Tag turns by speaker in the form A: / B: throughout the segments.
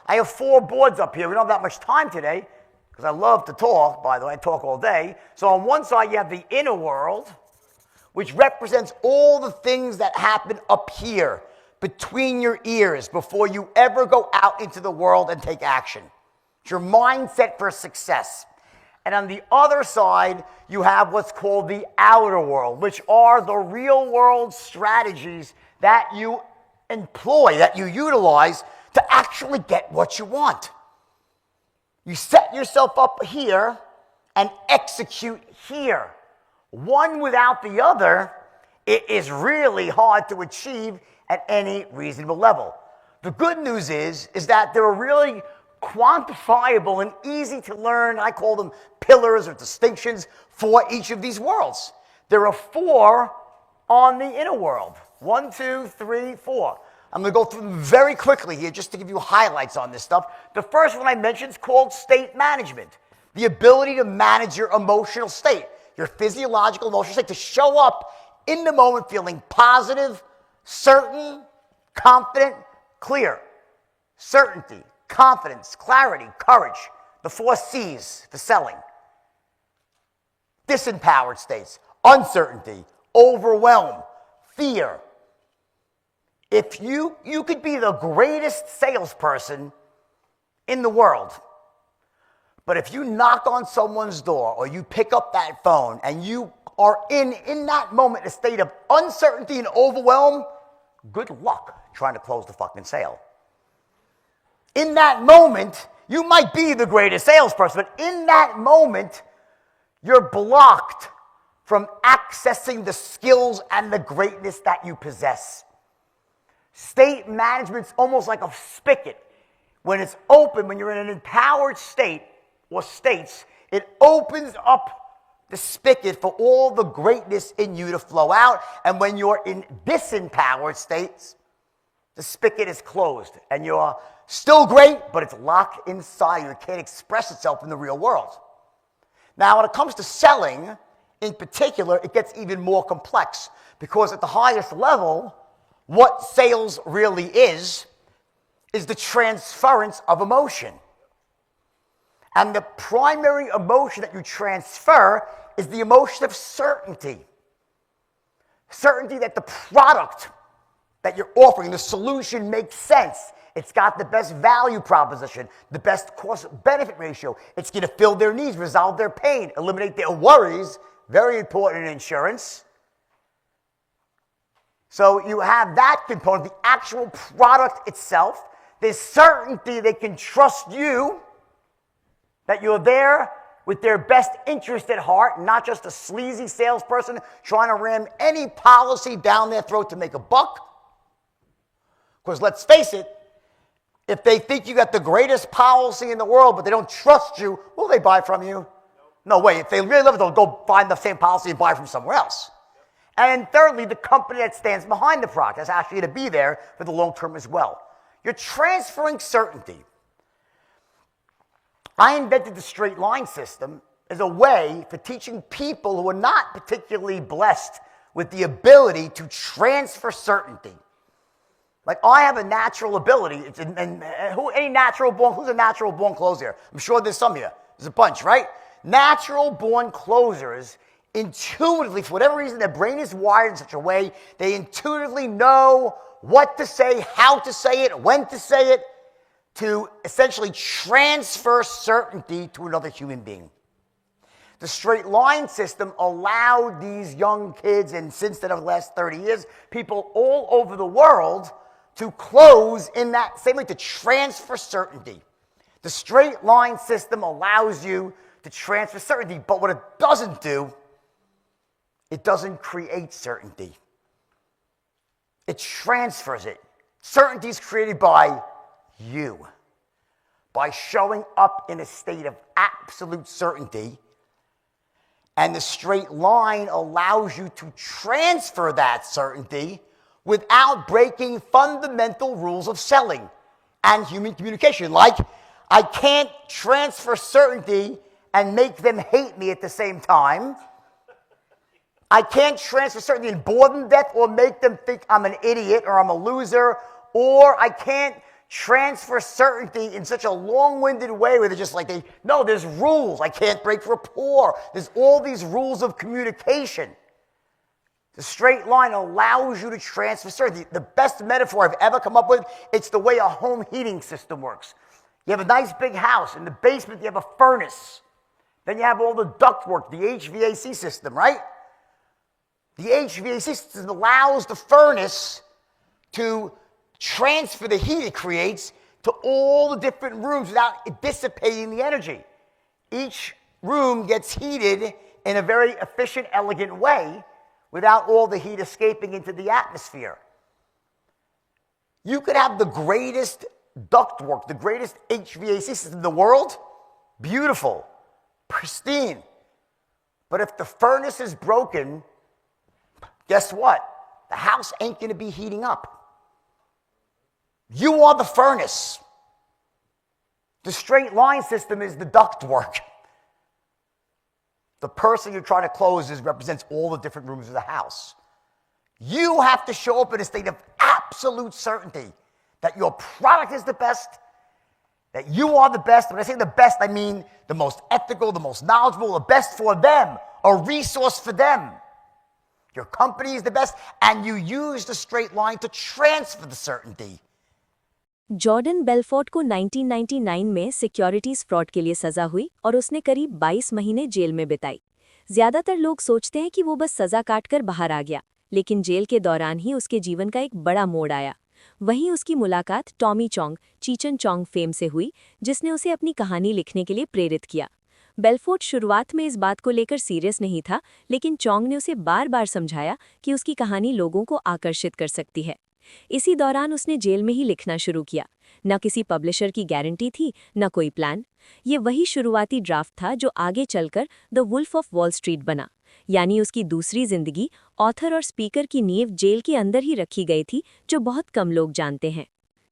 A: I have 4 boards up here. We don't have that much time today because I love to talk, by the way. I talk all day. So on one side, you have the inner world, which represents all the things that happen up here between your ears before you ever go out into the world and take action. It's your mindset for success. And on the other side, you have what's called the outer world, which are the real world strategies that you employ, that you utilize to actually get what you want. You set yourself up here and execute here. One without the other, it is really hard to achieve at any reasonable level. The good news is that there are really quantifiable and easy to learn, I call them pillars or distinctions for each of these worlds. There are 4 on the inner world. 1, 2, 3, 4. I'm going to go through them very quickly here just to give you highlights on this stuff. The first one I mentioned is called state management. The ability to manage your emotional state, your physiological emotional state, to show up in the moment feeling positive, certain, confident, clear. Certainty, confidence, clarity, courage. The 4 C's, the selling. Disempowered states, uncertainty, overwhelm, fear. If you could be the greatest salesperson in the world, but if you knock on someone's door or you pick up that phone and you are in that moment a state of uncertainty and overwhelm, good luck trying to close the fucking sale. In that moment, you might be the greatest salesperson, but in that moment, you're blocked from accessing the skills and the greatness that you possess. State management's almost like a spigot. When it's open, when you're in an empowered state or states, it opens up the spigot for all the greatness in you to flow out. And when you're in disempowered states, the spigot is closed and you're still great, but it's locked inside you. It can't express itself in the real world. Now, when it comes to selling, in particular, it gets even more complex because at the highest level, what sales really is the transference of emotion. And the primary emotion that you transfer is the emotion of certainty. Certainty that the product that you're offering, the solution makes sense. It's got the best value proposition, the best cost-benefit ratio. It's going to fill their needs, resolve their pain, eliminate their worries. Very important in insurance. So you have that component, the actual product itself. There's certainty they can trust you, that you're there with their best interest at heart, not just a sleazy salesperson trying to ram any policy down their throat to make a buck. Because let's face it, if they think you got the greatest policy in the world, but they don't trust you, will they buy from you? No way. If they really love it, they'll go find the same policy and buy from somewhere else. And thirdly, the company that stands behind the product has actually to be there for the long term as well. You're transferring certainty. I invented the straight line system as a way for teaching people who are not particularly blessed with the ability to transfer certainty. Like I have a natural ability, who's a natural born closer? I'm sure there's some here. There's a bunch, right? Natural born closers intuitively, for whatever reason, their brain is wired in such a way, they intuitively know what to say, how to say it, when to say it, to essentially transfer certainty to another human being. The straight line system allowed these young kids, and since then over the last 30 years, people all over the world to close in that same way, to transfer certainty. The straight line system allows you to transfer certainty, but what it doesn't do, it doesn't create certainty. It transfers it. Certainty is created by you. By showing up in a state of absolute certainty. And the straight line allows you to transfer that certainty without breaking fundamental rules of selling and human communication. Like, I can't transfer certainty and make them hate me at the same time. I can't transfer certainty and bore them to death or make them think I'm an idiot or I'm a loser. Or I can't transfer certainty in such a long-winded way where they're just like, no, there's rules. I can't break rapport. There's all these rules of communication. The straight line allows you to transfer certainty. The best metaphor I've ever come up with, it's the way a home heating system works. You have a nice big house. In the basement, you have a furnace. Then you have all the ductwork, the HVAC system, right? The HVAC system allows the furnace to transfer the heat it creates to all the different rooms without dissipating the energy. Each room gets heated in a very efficient, elegant way without all the heat escaping into the atmosphere. You could have the greatest ductwork, the greatest HVAC system in the world, beautiful, pristine. But if the furnace is broken, guess what? The house ain't going to be heating up. You are the furnace. The straight line system is the ductwork. The person you're trying to close represents all the different rooms of the house. You have to show up in a state of absolute certainty that your product is the best, that you are the best. When I say the best, I mean the most ethical, the most knowledgeable, the best for them, a resource for them. Your company is the best, and you use the straight line to transfer the certainty.
B: Jordan Belfort को 1999 में securities fraud के लिए सजा हुई और उसने करीब 22 महीने जेल में बिताई। ज्यादातर लोग सोचते हैं कि वो बस सजा काटकर बाहर आ गया, लेकिन जेल के दौरान ही उसके जीवन का एक बड़ा मोड़ आया। वहीं उसकी मुलाकात टॉमी चोंग, चीचन चोंग फेम से हुई, जिसने उसे अपनी कहानी लिखने के लिए प्रेरित किया। बेलफोर्ट शुरुआत में इस बात को लेकर सीरियस नहीं था, लेकिन चोंग ने उसे बार बार समझाया कि उसकी कहानी लोगों को आकर्षित कर सकती है। इसी दौरान उसने जेल में ही लिखना शुरू किया। न किसी पब्लिशर की गारंटी थी, न कोई प्लान। ये वही शुरुआती ड्राफ्ट था जो आगे चलकर the Wolf of Wall Street बना, यानी उसकी दूसरी जिंदगी ऑथर और स्पीकर की नींव जेल के अंदर ही रखी गई थी, जो बहुत कम लोग जानते हैं।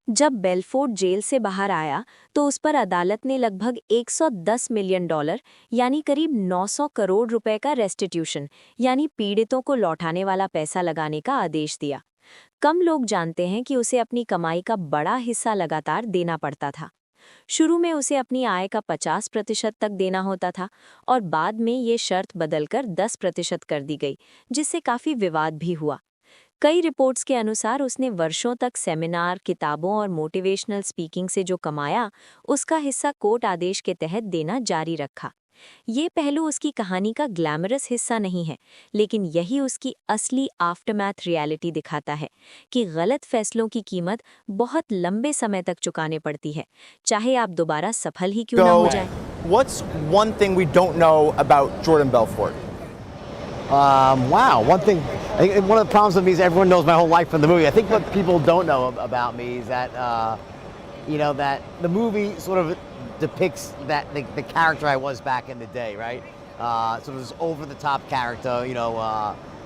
B: जब बेलफोर्ट जेल से बाहर आया तो उस पर अदालत ने लगभग $110 मिलियन यानी करीब 900 करोड़ रुपए का रेस्टिट्यूशन यानी पीड़ितों को लौटाने वाला पैसा लगाने का आदेश दिया। कम लोग जानते हैं कि उसे अपनी कमाई का बड़ा हिस्सा लगातार देना पड़ता था। शुरू में उसे अपनी आय का 50% तक देना होता था और बाद में ये शर्त बदलकर 10% कर दी गई, जिससे काफ़ी विवाद भी हुआ। कई रिपोर्ट्स के अनुसार उसने वर्षों तक सेमिनार, किताबों और मोटिवेशनल स्पीकिंग से जो कमाया, उसका हिस्सा कोर्ट आदेश के तहत देना जारी रखा। ये पहलू उसकी कहानी का ग्लैमरस हिस्सा नहीं है, लेकिन यही उसकी असली आफ्टरमैथ रियलिटी दिखाता है कि गलत फैसलों की कीमत बहुत लंबे समय तक चुकाने पड़ती है, चाहे आप दोबारा सफल ही क्यों ना हो जाएं।
C: What's one thing we don't know about Jordan Belfort?
D: Wow, one thing, I think one of the problems with me is everyone knows my whole life from the movie. I think what people don't know about me is that, that the movie sort of depicts that the character I was back in the day, right? Sort of this over-the-top character,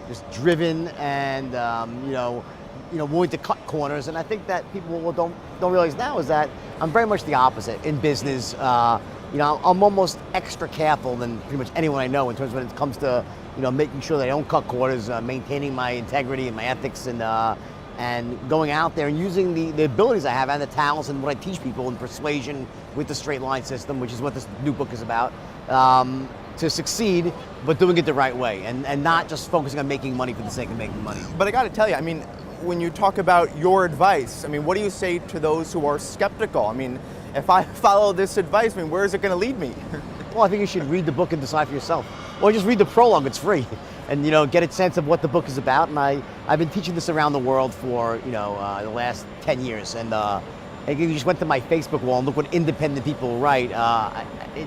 D: just driven and, willing to cut corners. And I think that people don't realize now is that I'm very much the opposite in business. I'm almost extra careful than pretty much anyone I know in terms of when it comes to, making sure that I don't cut corners, maintaining my integrity and my ethics, and going out there and using the abilities I have and the talents and what I teach people in persuasion with the straight line system, which is what this new book is about, to succeed, but doing it the right way and not just focusing on making money for the sake of making money.
C: But I got to tell you, when you talk about your advice, what do you say to those who are skeptical? If I follow this advice, where is it going to lead me?
D: Well, I think you should read the book and decide for yourself. Or just read the prologue, it's free. And, get a sense of what the book is about. And I've been teaching this around the world for, the last 10 years. And if you just went to my Facebook wall and look what independent people write,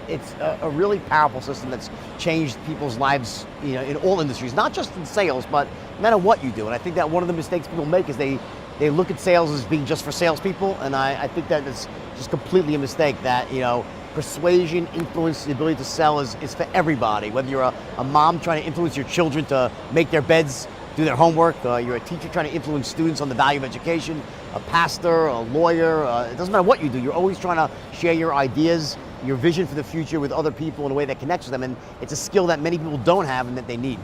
D: it's a really powerful system that's changed people's lives, in all industries, not just in sales, but no matter what you do. And I think that one of the mistakes people make is they look at sales as being just for salespeople. And I think that it's just completely a mistake that, persuasion, influence, the ability to sell is for everybody. Whether you're a mom trying to influence your children to make their beds, do their homework, you're a teacher trying to influence students on the value of education, a pastor, a lawyer, it doesn't matter what you do. You're always trying to share your ideas, your vision for the future with other people in a way that connects with them. And it's a skill that many people don't have and that they need.